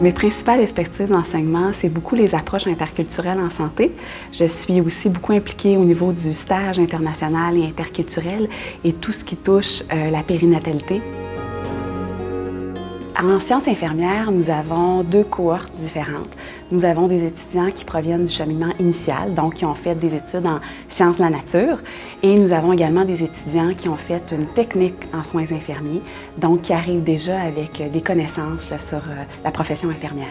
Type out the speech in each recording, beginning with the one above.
Mes principales expertises d'enseignement, c'est beaucoup les approches interculturelles en santé. Je suis aussi beaucoup impliquée au niveau du stage international et interculturel et tout ce qui touche la périnatalité. En sciences infirmières, nous avons deux cohortes différentes. Nous avons des étudiants qui proviennent du cheminement initial, donc qui ont fait des études en sciences de la nature, et nous avons également des étudiants qui ont fait une technique en soins infirmiers, donc qui arrivent déjà avec des connaissances là, sur la profession infirmière.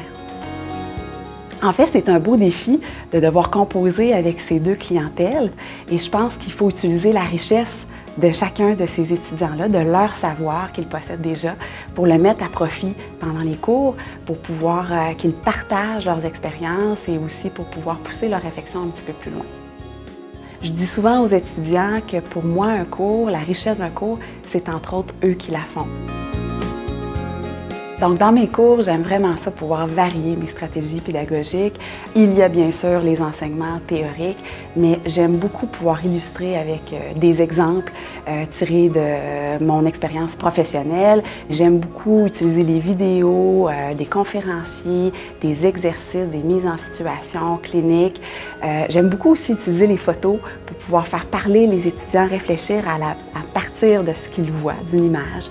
En fait, c'est un beau défi de devoir composer avec ces deux clientèles, et je pense qu'il faut utiliser la richesse de chacun de ces étudiants-là, de leur savoir qu'ils possèdent déjà, pour le mettre à profit pendant les cours, pour pouvoir qu'ils partagent leurs expériences et aussi pour pouvoir pousser leur réflexion un petit peu plus loin. Je dis souvent aux étudiants que pour moi, un cours, la richesse d'un cours, c'est entre autres eux qui la font. Donc, dans mes cours, j'aime vraiment ça, pouvoir varier mes stratégies pédagogiques. Il y a bien sûr les enseignements théoriques, mais j'aime beaucoup pouvoir illustrer avec des exemples tirés de mon expérience professionnelle. J'aime beaucoup utiliser les vidéos, des conférenciers, des exercices, des mises en situation cliniques. J'aime beaucoup aussi utiliser les photos pour pouvoir faire parler les étudiants, réfléchir à partir de ce qu'ils voient, d'une image.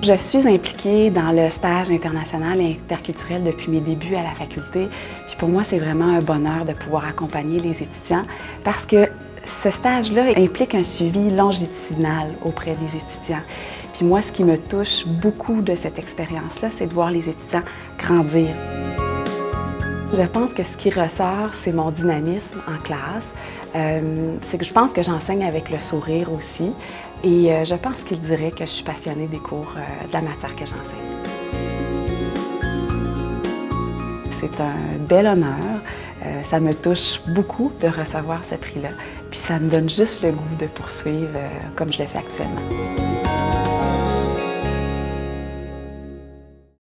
Je suis impliquée dans le stage international et interculturel depuis mes débuts à la faculté. Puis pour moi, c'est vraiment un bonheur de pouvoir accompagner les étudiants parce que ce stage-là implique un suivi longitudinal auprès des étudiants. Puis moi, ce qui me touche beaucoup de cette expérience-là, c'est de voir les étudiants grandir. Je pense que ce qui ressort, c'est mon dynamisme en classe. C'est que je pense que j'enseigne avec le sourire aussi. Et je pense qu'il dirait que je suis passionnée des cours de la matière que j'enseigne. C'est un bel honneur. Ça me touche beaucoup de recevoir ce prix-là. Puis ça me donne juste le goût de poursuivre comme je le fais actuellement.